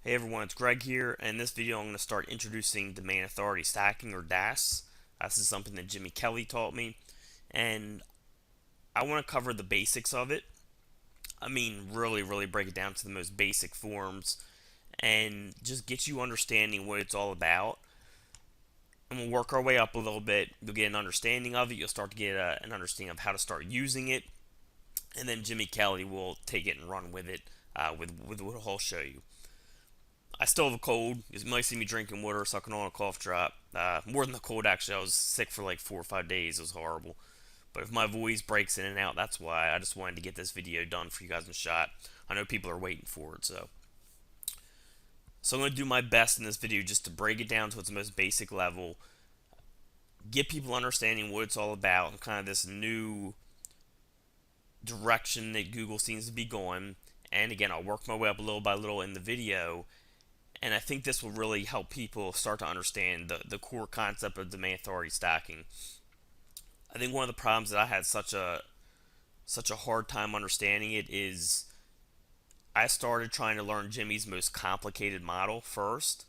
Hey everyone, it's Greg here, and in this video I'm going to start introducing domain authority stacking, or DAS. This is something that Jimmy Kelly taught me, and I want to cover the basics of it. I mean, really break it down to the most basic forms, and just get you understanding what it's all about. And we'll work our way up a little bit. You'll get an understanding of it. You'll start to get an understanding of how to start using it, and then Jimmy Kelly will take it and run with it with what he'll show you. I still have a cold. You might see me drinking water, sucking on a cough drop. More than the cold, actually. I was sick for like 4 or 5 days. It was horrible. But if my voice breaks in and out, that's why. I just wanted to get this video done for you guys in shot. I know people are waiting for it, so. So I'm going to do my best in this video just to break it down to its most basic level. Get people understanding what it's all about and kind of this new direction that Google seems to be going. And again, I'll work my way up little by little in the video. And I think this will really help people start to understand the core concept of domain authority stacking. I think one of the problems that I had such a hard time understanding it is I started trying to learn Jimmy's most complicated model first,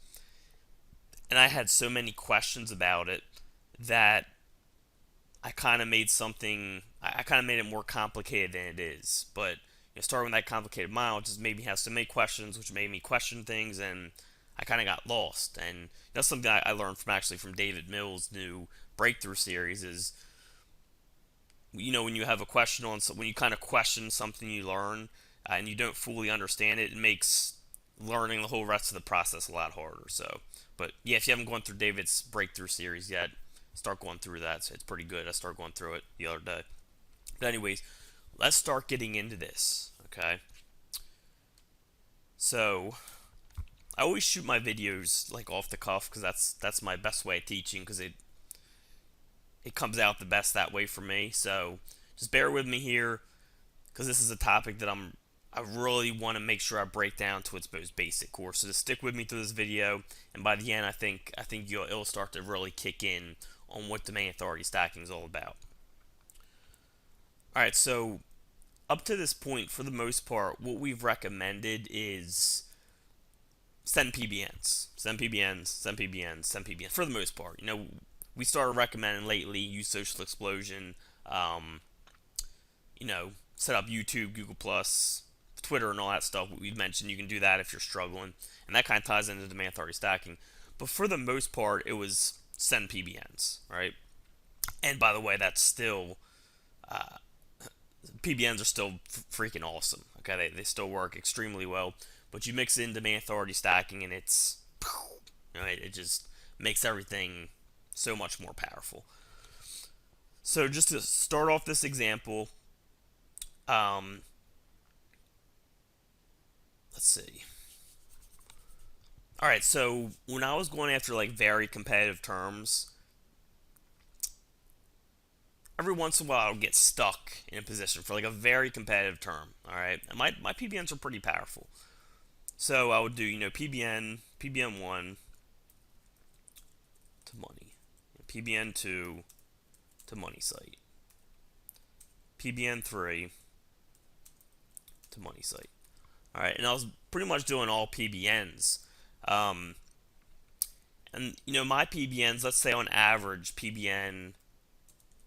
and I had so many questions about it that I kind of made it more complicated than it is. But starting with that complicated model just made me have so many questions, which made me question things, and I kind of got lost. And that's something I learned from David Mills' new breakthrough series is, when you have a question when you kind of question something you learn and you don't fully understand it, it makes learning the whole rest of the process a lot harder. So, but yeah, if you haven't gone through David's breakthrough series yet, start going through that. So it's pretty good. I started going through it the other day. But anyways, let's start getting into this, okay? So, I always shoot my videos like off the cuff because that's my best way of teaching, because it comes out the best that way for me. So, just bear with me here, because this is a topic that I really want to make sure I break down to its most basic core. So just stick with me through this video, and by the end, I think it'll start to really kick in on what domain authority stacking is all about. Alright, so up to this point, for the most part, what we've recommended is send PBNs. Send PBNs, send PBNs, send PBNs, for the most part. We started recommending lately, use Social Explosion, set up YouTube, Google+, Twitter, and all that stuff. We've mentioned you can do that if you're struggling, and that kind of ties into domain authority stacking. But for the most part, it was send PBNs, right? And by the way, that's still... PBNs are still freaking awesome. Okay, they still work extremely well. But you mix in domain authority stacking, and it just makes everything so much more powerful. So just to start off this example, let's see. All right, so when I was going after like very competitive terms, every once in a while I'll get stuck in a position for like a very competitive term. All right, and my PBNs are pretty powerful. So I would do PBN1 to money, PBN2 to money site, PBN3 to money site. All right, and I was pretty much doing all PBNs. And my PBNs, let's say on average, PBN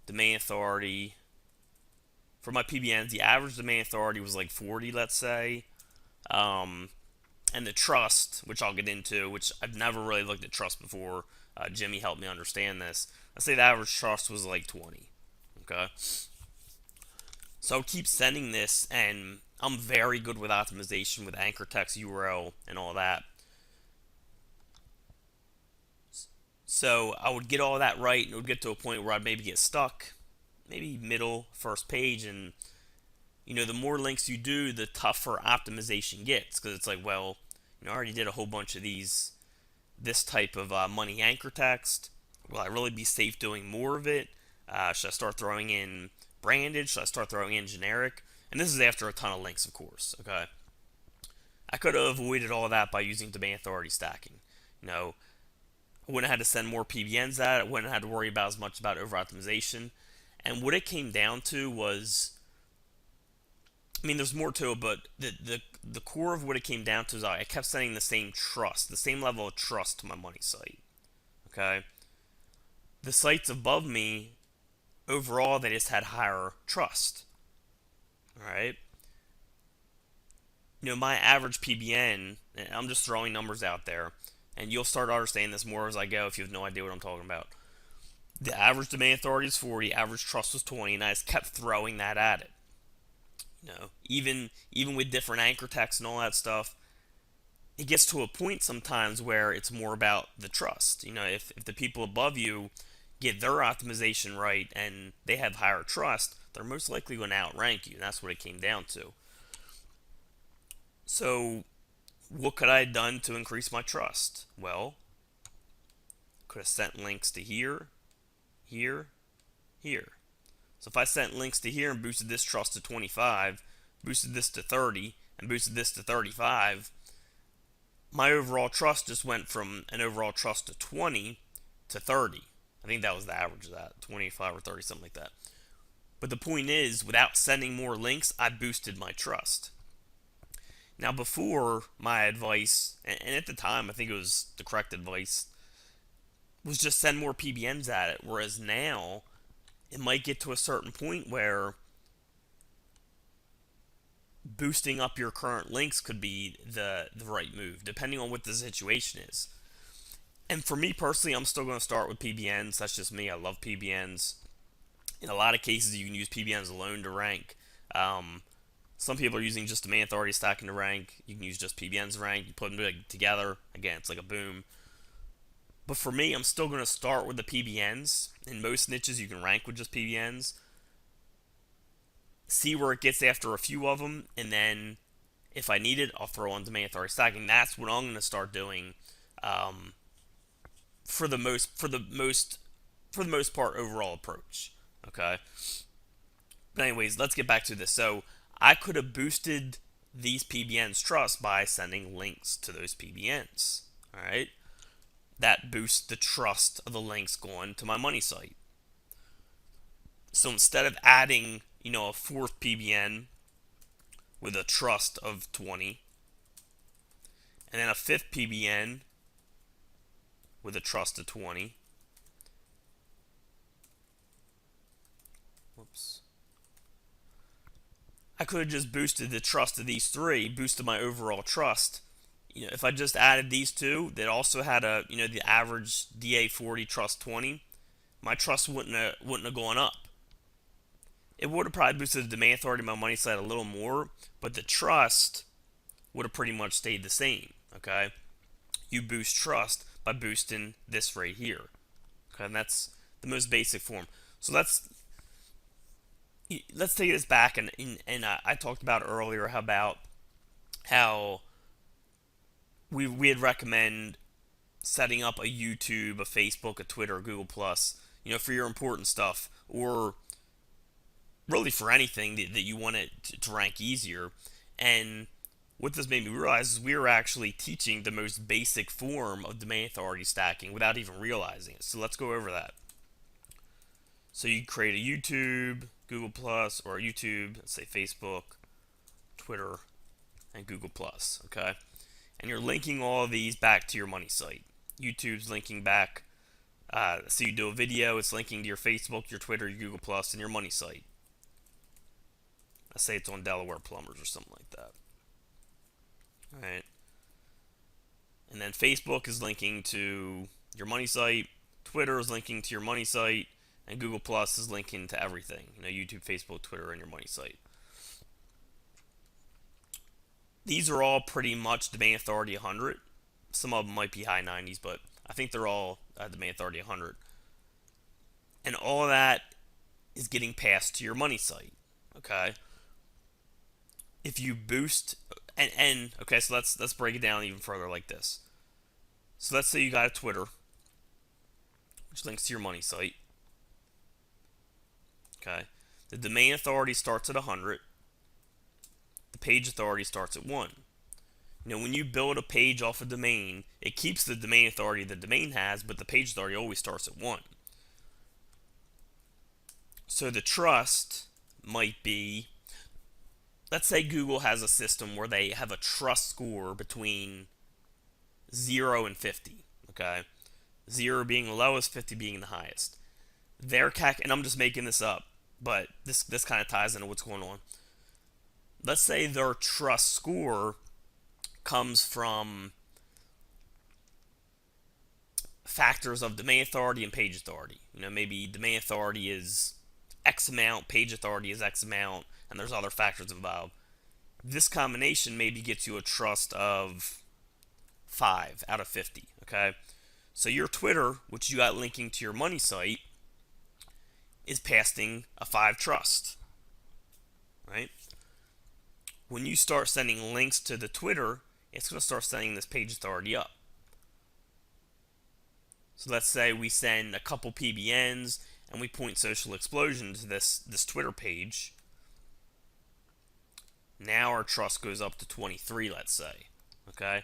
domain authority, for my PBNs, the average domain authority was like 40, let's say. And the trust, which I'll get into, which I've never really looked at trust before. Jimmy helped me understand this. Let's say the average trust was like 20. Okay? So I'll keep sending this, and I'm very good with optimization with anchor text, URL, and all that. So I would get all that right, and it would get to a point where I'd maybe get stuck, maybe middle, first page, and the more links you do, the tougher optimization gets, because it's like, well, I already did a whole bunch of this type of money anchor text. Will I really be safe doing more of it? Should I start throwing in branded? Should I start throwing in generic? And this is after a ton of links, of course. Okay, I could have avoided all of that by using domain authority stacking. I wouldn't have had to send more PBNs at it. I wouldn't have had to worry about as much about over optimization. And what it came down to was, I mean, there's more to it, but the core of what it came down to is I kept sending the same trust, the same level of trust to my money site. Okay, the sites above me overall they just had higher trust. All right, my average PBN, and I'm just throwing numbers out there, and you'll start understanding this more as I go if you have no idea what I'm talking about. The average domain authority is 40, average trust was 20, and I just kept throwing that at it. Even with different anchor text and all that stuff, it gets to a point sometimes where it's more about the trust. If the people above you get their optimization right and they have higher trust, they're most likely going to outrank you, and that's what it came down to. So, what could I have done to increase my trust? Well, could have sent links to here, here, here. So if I sent links to here and boosted this trust to 25, boosted this to 30, and boosted this to 35, my overall trust just went from an overall trust to 20 to 30. I think that was the average of that, 25 or 30, something like that. But the point is, without sending more links, I boosted my trust. Now before, my advice, and at the time I think it was the correct advice, was just send more PBNs at it, whereas now it might get to a certain point where boosting up your current links could be the right move, depending on what the situation is. And for me personally, I'm still going to start with PBNs. That's just me. I love PBNs. In a lot of cases, you can use PBNs alone to rank. Some people are using just domain authority stacking to rank. You can use just PBNs to rank. You put them together. Again, it's like a boom. But for me, I'm still going to start with the PBNs. In most niches, you can rank with just PBNs. See where it gets after a few of them, and then if I need it, I'll throw on domain authority stacking. That's what I'm going to start doing. For the most part, overall approach. Okay. But anyways, let's get back to this. So I could have boosted these PBNs trust by sending links to those PBNs. All right. That boosts the trust of the links going to my money site. So instead of adding, a fourth PBN with a trust of 20, and then a fifth PBN with a trust of 20. Whoops. I could have just boosted the trust of these three, boosted my overall trust. If I just added these two that also had the average DA 40 trust 20, my trust wouldn't have gone up. It would have probably boosted the domain authority of my money site a little more, but the trust would have pretty much stayed the same. Okay, you boost trust by boosting this right here. Okay, and that's the most basic form. So let's take this back, and I talked about earlier about how we'd recommend setting up a YouTube, a Facebook, a Twitter, a Google Plus, for your important stuff, or really for anything that you want it to rank easier. And what this made me realize is we were actually teaching the most basic form of domain authority stacking without even realizing it. So let's go over that. So you create a YouTube, Google Plus, or a YouTube, let's say Facebook, Twitter, and Google Plus, okay? And you're linking all of these back to your money site. YouTube's linking back, so you do a video, it's linking to your Facebook, your Twitter, your Google Plus, and your money site. Let's say it's on Delaware Plumbers or something like that. Alright. And then Facebook is linking to your money site, Twitter is linking to your money site, and Google Plus is linking to everything. YouTube, Facebook, Twitter, and your money site. These are all pretty much domain authority 100. Some of them might be high 90s, but I think they're all domain authority 100. And all of that is getting passed to your money site. Okay. If you boost and okay, so let's break it down even further like this. So let's say you got a Twitter, which links to your money site. Okay. The domain authority starts at 100. The page authority starts at 1. When you build a page off a domain, it keeps the domain authority the domain has, but the page authority always starts at 1. So the trust might be let's say Google has a system where they have a trust score between 0 and 50. Okay, 0 being the lowest, 50 being the highest. And I'm just making this up, but this kind of ties into what's going on. Let's say their trust score comes from factors of domain authority and page authority. Maybe domain authority is X amount, page authority is X amount, and there's other factors involved. This combination maybe gets you a trust of 5 out of 50. Okay, so your Twitter, which you got linking to your money site, is passing a 5 trust, right? When you start sending links to the Twitter, it's going to start sending this page authority up. So let's say we send a couple PBNs and we point Social Explosion to this Twitter page. Now our trust goes up to 23, let's say. Okay,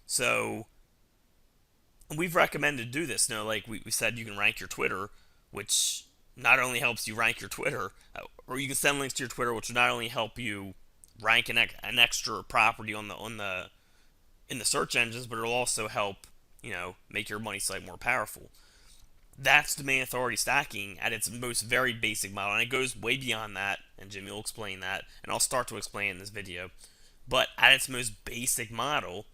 so we've recommended to do this. Like we said, you can rank your Twitter, which not only helps you rank your Twitter, or you can send links to your Twitter, which will not only help you rank an extra property in the search engines, but it'll also help make your money site more powerful. That's domain authority stacking at its most very basic model, and it goes way beyond that, and Jimmy will explain that, and I'll start to explain in this video. But at its most basic model,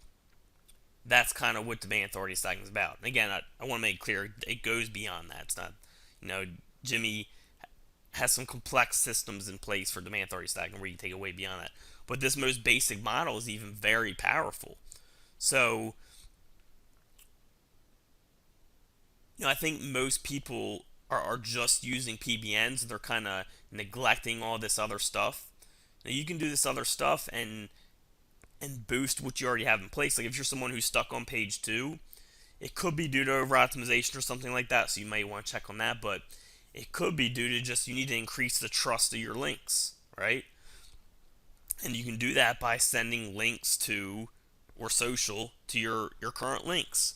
that's kind of what domain authority stacking is about. And again, I want to make clear, it goes beyond that. It's not, Jimmy has some complex systems in place for domain authority stacking where you take it way beyond that. But this most basic model is even very powerful. So, I think most people are just using PBNs. They're kind of neglecting all this other stuff. Now, you can do this other stuff and boost what you already have in place. Like if you're someone who's stuck on page 2, it could be due to over optimization or something like that, so you may want to check on that, but it could be due to just you need to increase the trust of your links, right? And you can do that by sending links to or social to your current links.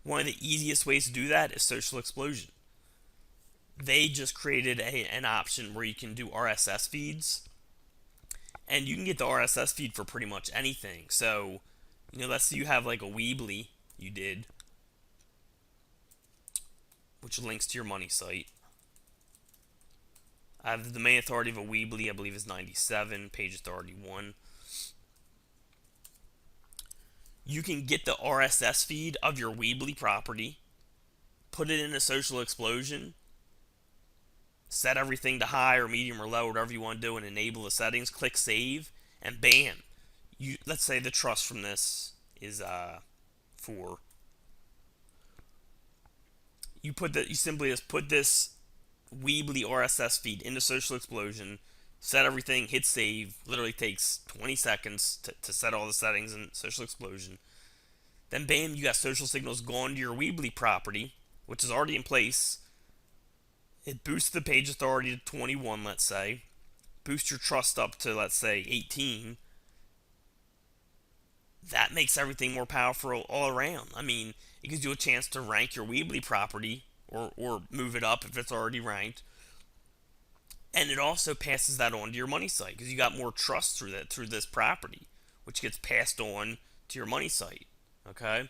One of the easiest ways to do that is Social Explosion. They just created an option where you can do RSS feeds, and you can get the RSS feed for pretty much anything. So, let's say you have like a Weebly you did, which links to your money site. I have the domain authority of a Weebly, I believe is 97, page authority 1. You can get the RSS feed of your Weebly property, put it in a Social Explosion, set everything to high or medium or low, whatever you want to do, and enable the settings, click save, and bam. Let's say the trust from this is 4. You simply just put this Weebly RSS feed into Social Explosion, set everything, hit save. Literally takes 20 seconds to set all the settings in Social Explosion. Then bam, you got social signals going to your Weebly property, which is already in place. It boosts the page authority to 21, let's say. Boost your trust up to, let's say, 18. That makes everything more powerful all around. I mean, it gives you a chance to rank your Weebly property or move it up if it's already ranked. And it also passes that on to your money site because you got more trust through this property, which gets passed on to your money site. Okay.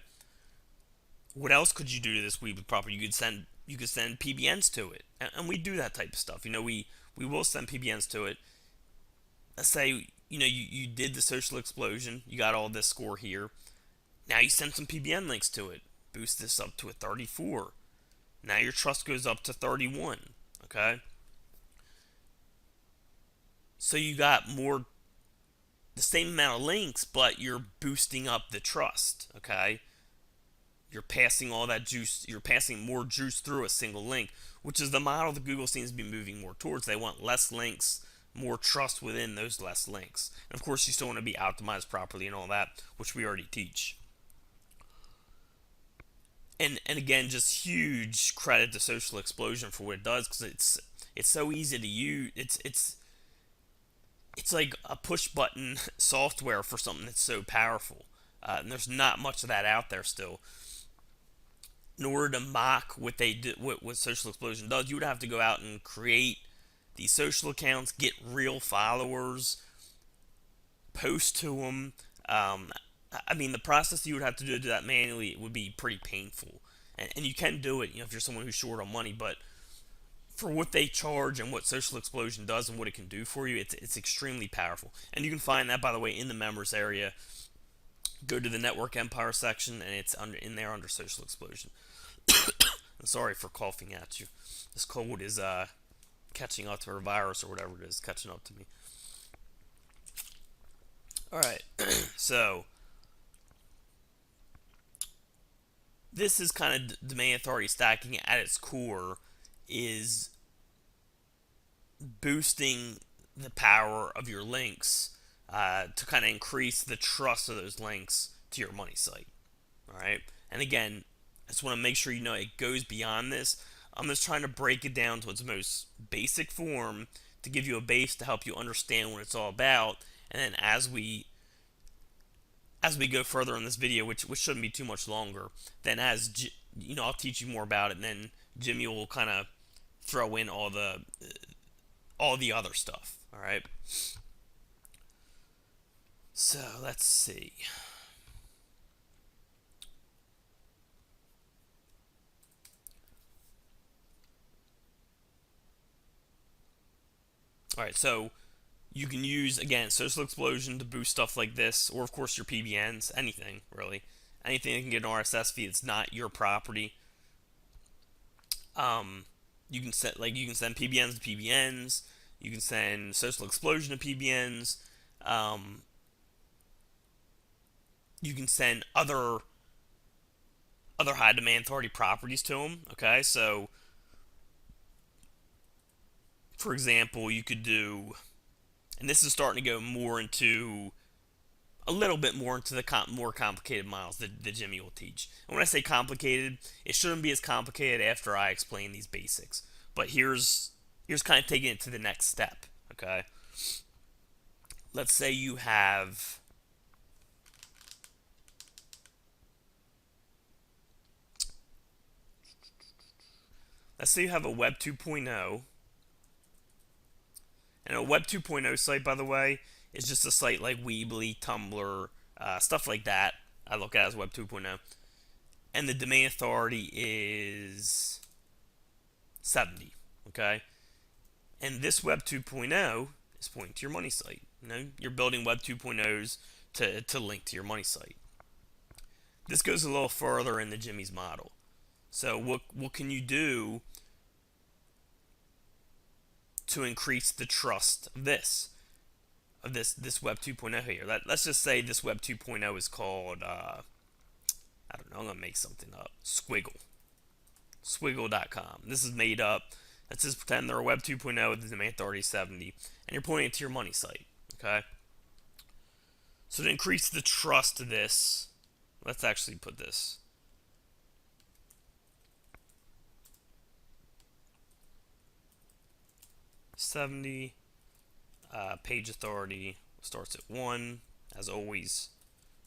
What else could you do to this Weebly property? You could send PBNs to it, and we do that type of stuff. We will send PBNs to it. Let's say you did the Social Explosion, you got all this score here. Now you send some PBN links to it, boost this up to a 34. Now your trust goes up to 31. Okay. So you got the same amount of links, but you're boosting up the trust. Okay. You're passing all that juice, you're passing more juice through a single link, which is the model that Google seems to be moving more towards. They want less links, more trust within those less links. And of course, you still want to be optimized properly and all that, which we already teach. And again, just huge credit to Social Explosion for what it does, because it's so easy to use. It's like a push button software for something that's so powerful. And there's not much of that out there still. In order to mock what they did, what Social Explosion does, you would have to go out and create these social accounts, get real followers, post to them. I mean, the process you would have to do that manually would be pretty painful, and you can do it, if you're someone who's short on money. But for what they charge and what Social Explosion does and what it can do for you, it's extremely powerful. And you can find that, by the way, in the members area. Go to the Network Empire section, and it's in there under Social Explosion. I'm sorry for coughing at you. This cold is catching up to, or virus or whatever it is catching up to me. All right, so this is kind of domain authority stacking at its core, is boosting the power of your links to kind of increase the trust of those links to your money site. All right, and again, I just want to make sure you know it goes beyond this. I'm just trying to break it down to its most basic form to give you a base to help you understand what it's all about. And then as we go further in this video, which shouldn't be too much longer, then I'll teach you more about it, and then Jimmy will kind of throw in all the other stuff. All right. So let's see. All right, so you can use, again, Social Explosion to boost stuff like this, or of course your PBNs, anything really, anything that can get an RSS feed that's not your property. You can send PBNs to PBNs. You can send Social Explosion to PBNs. You can send other high demand authority properties to them. Okay, so for example, you could do, and this is starting to go a little bit more into the more complicated models that Jimmy will teach. And when I say complicated, it shouldn't be as complicated after I explain these basics. But here's kind of taking it to the next step. Okay, let's say you have a Web 2.0. And a Web 2.0 site, by the way, is just a site like Weebly, Tumblr, stuff like that. I look at it as Web 2.0. And the domain authority is 70. Okay? And this Web 2.0 is pointing to your money site. You're building Web 2.0s to link to your money site. This goes a little further in the Jimmy's model. So what can you do to increase the trust of this Web 2.0 here? Let's just say this Web 2.0 is called I don't know, I'm gonna make something up. Squiggle.com. This is made up. Let's just pretend they're a Web 2.0 with the domain authority 70, and you're pointing it to your money site. Okay. So to increase the trust of this, let's actually put this. Page authority starts at 1. As always,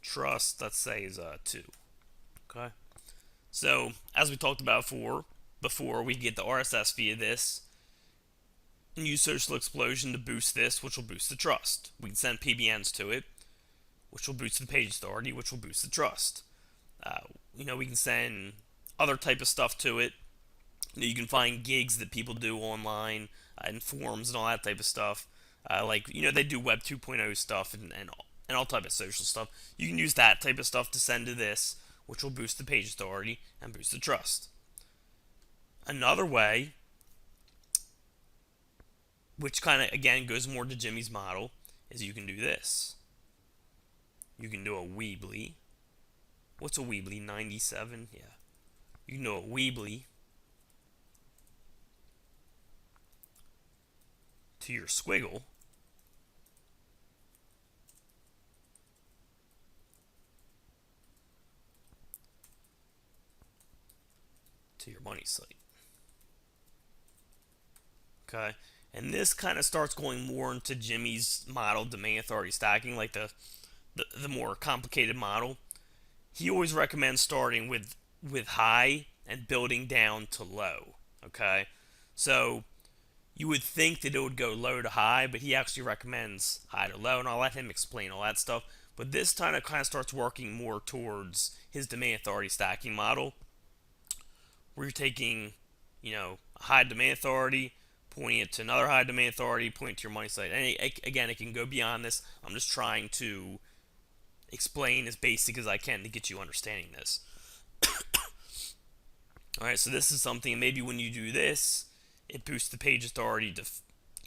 trust, let's say, is 2. Okay. So as we talked about before, we get the RSS feed of this and use Social Explosion to boost this, which will boost the trust. We can send PBNs to it, which will boost the page authority, which will boost the trust. We can send other type of stuff to it. You can find gigs that people do online and forums and all that type of stuff. They do Web 2.0 stuff and all type of social stuff. You can use that type of stuff to send to this, which will boost the page authority and boost the trust. Another way, which kind of, again, goes more to Jimmy's model, is you can do this. You can do a Weebly. What's a Weebly? 97? Yeah. You can do a Weebly to your Squiggle. To your money site. Okay, and this kind of starts going more into Jimmy's model, domain authority stacking, like the more complicated model. He always recommends starting with high and building down to low. Okay, so You would think that it would go low to high, but he actually recommends high to low, and I'll let him explain all that stuff. But this time it kind of starts working more towards his domain authority stacking model, where you're taking, a high domain authority, pointing it to another high domain authority, pointing to your money site. And again, it can go beyond this. I'm just trying to explain as basic as I can to get you understanding this. Alright, so this is something, maybe when you do this, it boosts the page authority to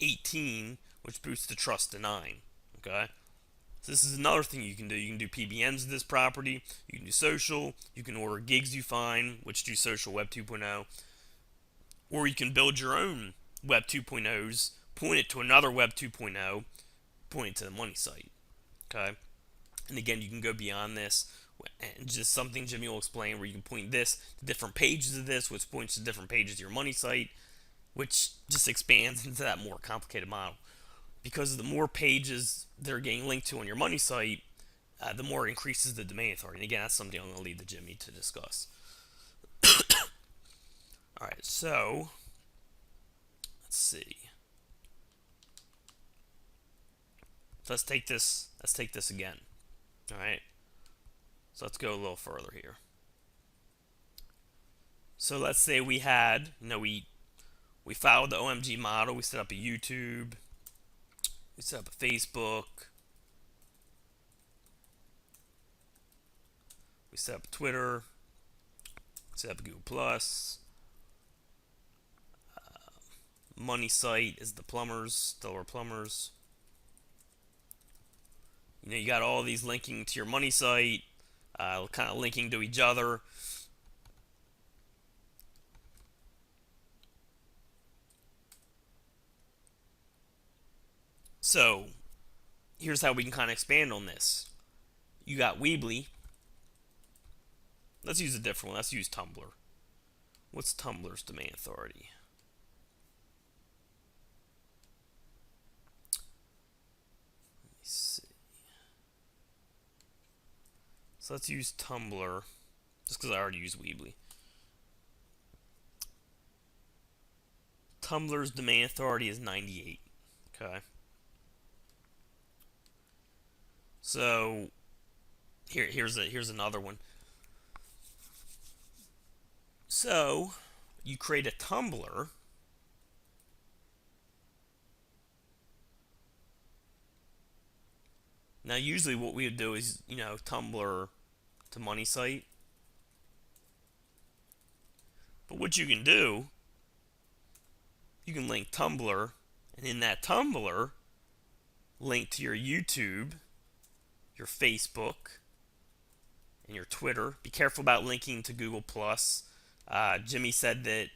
18, which boosts the trust to 9. Okay? So this is another thing you can do. You can do PBNs of this property, you can do social, you can order gigs you find, which do social Web 2.0, or you can build your own Web 2.0s, point it to another Web 2.0, point it to the money site. Okay? And again, you can go beyond this, and just something Jimmy will explain, where you can point this to different pages of this, which points to different pages of your money site, which just expands into that more complicated model. Because the more pages they're getting linked to on your money site, the more it increases the domain authority. And again, that's something I'm going to leave to Jimmy to discuss. Alright, so let's see. So let's take this again. Alright. So let's go a little further here. So let's say we had, we followed the OMG model, we set up a YouTube, we set up a Facebook, we set up a Twitter, set up a Google Plus. Money site is the plumbers, Delaware plumbers. You got all these linking to your money site, kind of linking to each other. So here's how we can kind of expand on this. You got Weebly. Let's use a different one. Let's use Tumblr. What's Tumblr's domain authority? Let me see. So let's use Tumblr, just because I already used Weebly. Tumblr's domain authority is 98. Okay. So here's another one. So you create a Tumblr. Now usually what we would do is, Tumblr to money site. But what you can do, you can link Tumblr, and in that Tumblr, link to your YouTube, your Facebook, and your Twitter. Be careful about linking to Google Plus. Jimmy said that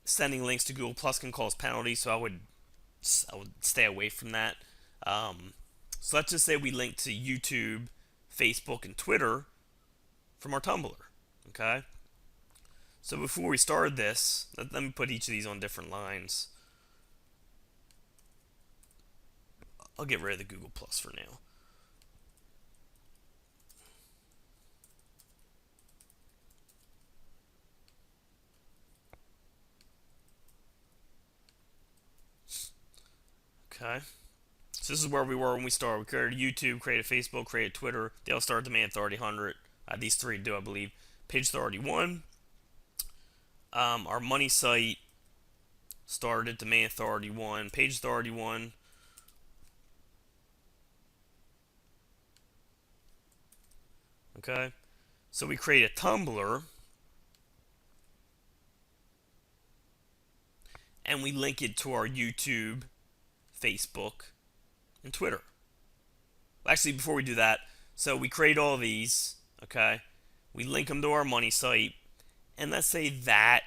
sending links to Google Plus can cause penalties, so I would stay away from that. So let's just say we link to YouTube, Facebook, and Twitter from our Tumblr. Okay? So before we start this, let me put each of these on different lines. I'll get rid of the Google Plus for now. Okay. So this is where we were when we started. We created YouTube, created Facebook, created Twitter. They all started domain authority 100. These three do, I believe. Page authority 1. Our money site started domain authority 1. Page authority 1. Okay. So we create a Tumblr. And we link it to our YouTube, Facebook, and Twitter. Actually, before we do that, so we create all these, okay? We link them to our money site, and let's say that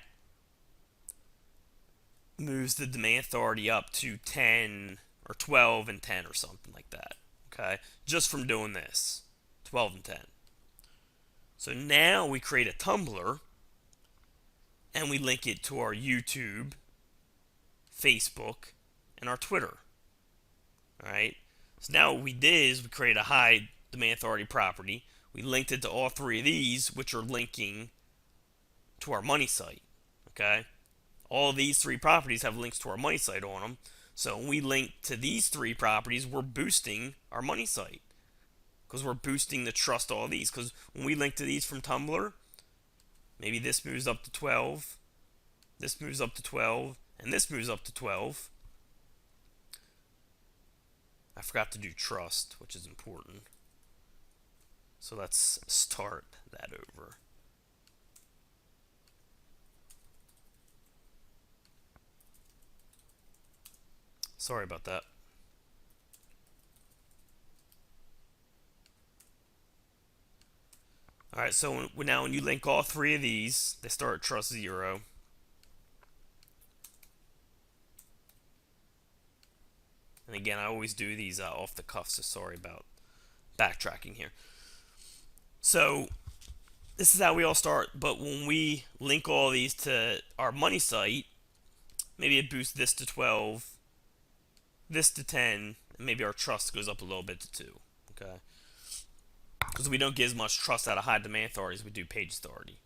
moves the domain authority up to 10 or 12 and 10 or something like that, okay? Just from doing this, 12 and 10. So now we create a Tumblr, and we link it to our YouTube, Facebook, and our Twitter. Alright? So now what we did is we created a high domain authority property. We linked it to all three of these, which are linking to our money site. Okay? all these three properties have links to our money site on them. So when we link to these three properties, we're boosting our money site because we're boosting the trust of all these. Because when we link to these from Tumblr, maybe this moves up to 12, this moves up to 12, and this moves up to 12. I forgot to do trust, which is important. So let's start that over. Sorry about that. Alright, so now when you link all three of these, they start at trust 0. And again, I always do these off the cuff, so sorry about backtracking here. So this is how we all start, but when we link all these to our money site, maybe it boosts this to 12, this to 10, and maybe our trust goes up a little bit to 2. Okay, because we don't get as much trust out of high demand authority as we do page authority.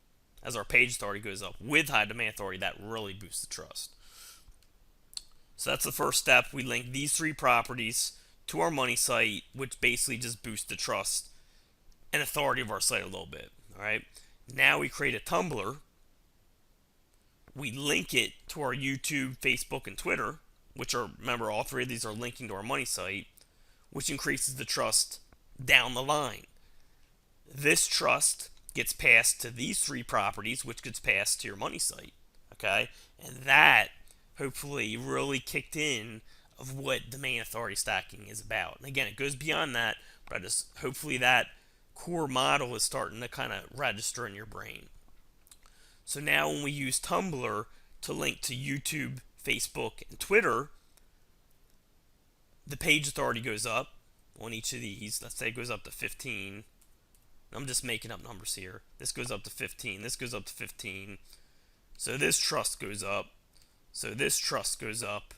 As our page authority goes up with high demand authority, that really boosts the trust. So that's the first step. We link these three properties to our money site, which basically just boosts the trust and authority of our site a little bit. All right. Now we create a Tumblr. We link it to our YouTube, Facebook, and Twitter, which are, remember, all three of these are linking to our money site, which increases the trust down the line. This trust gets passed to these three properties, which gets passed to your money site. Okay, and that hopefully really kicked in of what domain authority stacking is about. And again, it goes beyond that, but hopefully that core model is starting to kind of register in your brain. So now when we use Tumblr to link to YouTube, Facebook, and Twitter, the page authority goes up on each of these. Let's say it goes up to 15. I'm just making up numbers here. This goes up to 15. This goes up to 15. So this trust goes up. So this trust goes up.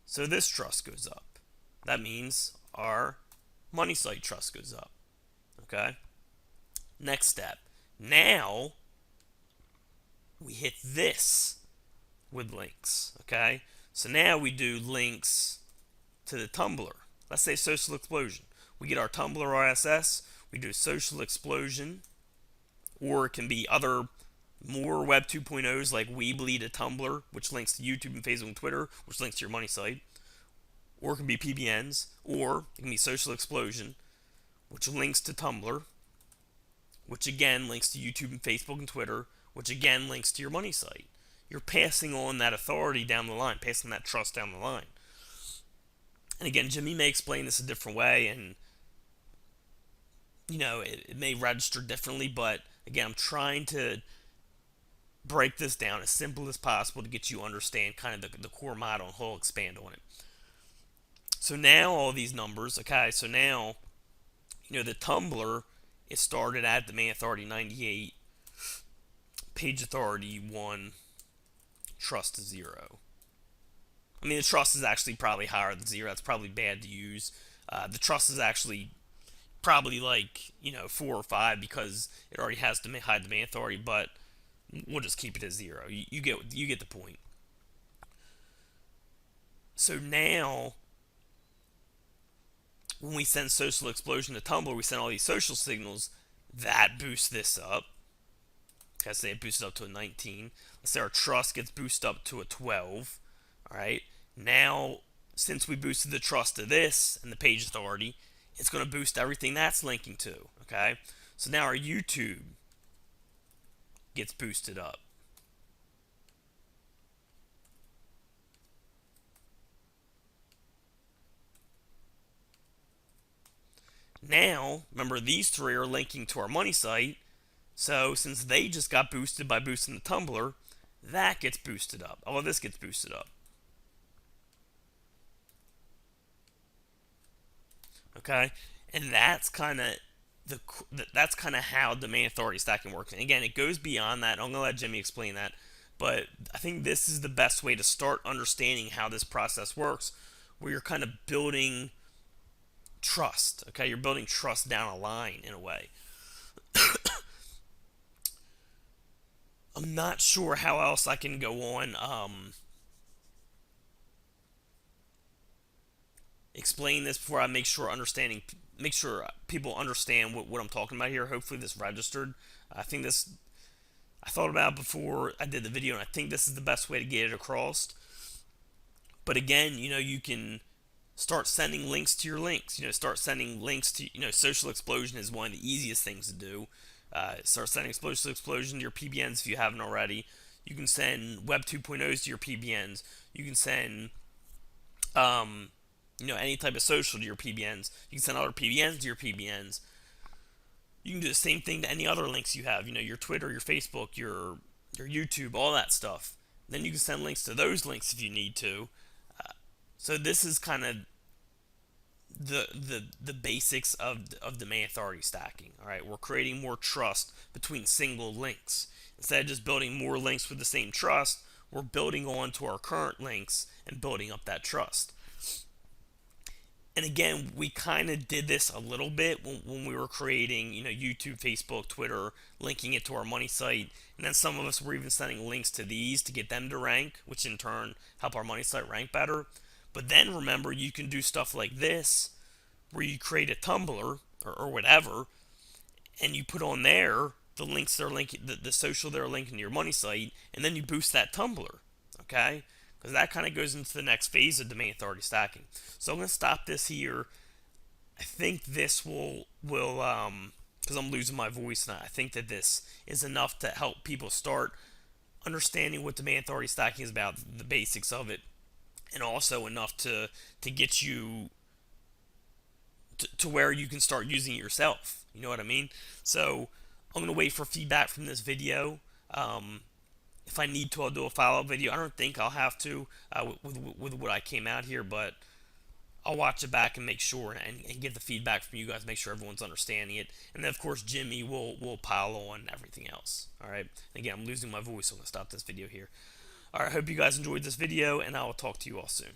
So this trust goes up. That means our money site trust goes up. Okay? Next step. Now we hit this with links. Okay? So now we do links to the Tumblr. Let's say Social Explosion. We get our Tumblr RSS. We do Social Explosion. Or it can be other more Web 2.0s like Weebly to Tumblr, which links to YouTube and Facebook and Twitter, which links to your money site. Or it can be PBNs. Or it can be Social Explosion, which links to Tumblr, which again links to YouTube and Facebook and Twitter, which again links to your money site. You're passing on that authority down the line, passing that trust down the line. And again, Jimmy may explain this a different way, and it may register differently, but again, I'm trying to break this down as simple as possible to get you to understand kind of the core model, and he'll expand on it. So now all these numbers, okay, so now, the Tumblr is started at domain authority 98, page authority 1, trust 0. I mean, the trust is actually probably higher than 0. That's probably bad to use. The trust is actually probably like 4 or 5 because it already has high domain authority, but we'll just keep it at 0. You get the point. So now when we send Social Explosion to Tumblr, we send all these social signals. That boosts this up. Let's say it boosts up to a 19. Let's say our trust gets boosted up to a 12. All right. Now, since we boosted the trust to this and the page authority, it's going to boost everything that's linking to. Okay. So now our YouTube gets boosted up. Now, remember, these three are linking to our money site. So since they just got boosted by boosting the Tumblr, that gets boosted up. All of this gets boosted up. Okay, and that's kind of how domain authority stacking works. And again, it goes beyond that. I'm gonna let Jimmy explain that, but I think this is the best way to start understanding how this process works, where you're kind of building trust. Okay, you're building trust down a line in a way. I'm not sure how else I can go on explain this before I make sure people understand what I'm talking about here. Hopefully this registered. I think this I thought about it before I did the video, and I think this is the best way to get it across. But again, you can start sending links to your links. Start sending links to, Social Explosion is one of the easiest things to do. Start sending Social Explosion to your PBNs if you haven't already. You can send Web 2.0s to your PBNs. You can send, any type of social to your PBNs. You can send other PBNs to your PBNs. You can do the same thing to any other links you have. Your Twitter, your Facebook, your YouTube, all that stuff. Then you can send links to those links if you need to. So this is kind of the basics of domain authority stacking. All right, we're creating more trust between single links. Instead of just building more links with the same trust, we're building on to our current links and building up that trust. And again, we kind of did this a little bit when we were creating, YouTube, Facebook, Twitter, linking it to our money site. And then some of us were even sending links to these to get them to rank, which in turn help our money site rank better. But then remember, you can do stuff like this, where you create a Tumblr or whatever, and you put on there the links they're linking, the social they're linking to your money site, and then you boost that Tumblr, okay? Because that kind of goes into the next phase of domain authority stacking. So I'm going to stop this here. I think this will because I'm losing my voice, and I think that this is enough to help people start understanding what domain authority stacking is about, the basics of it, and also enough to get you to where you can start using it yourself. You know what I mean? So I'm going to wait for feedback from this video. If I need to, I'll do a follow-up video. I don't think I'll have to with what I came out here, but I'll watch it back and make sure and get the feedback from you guys, make sure everyone's understanding it. And then, of course, Jimmy will pile on everything else. All right? Again, I'm losing my voice, so I'm going to stop this video here. All right, I hope you guys enjoyed this video, and I will talk to you all soon.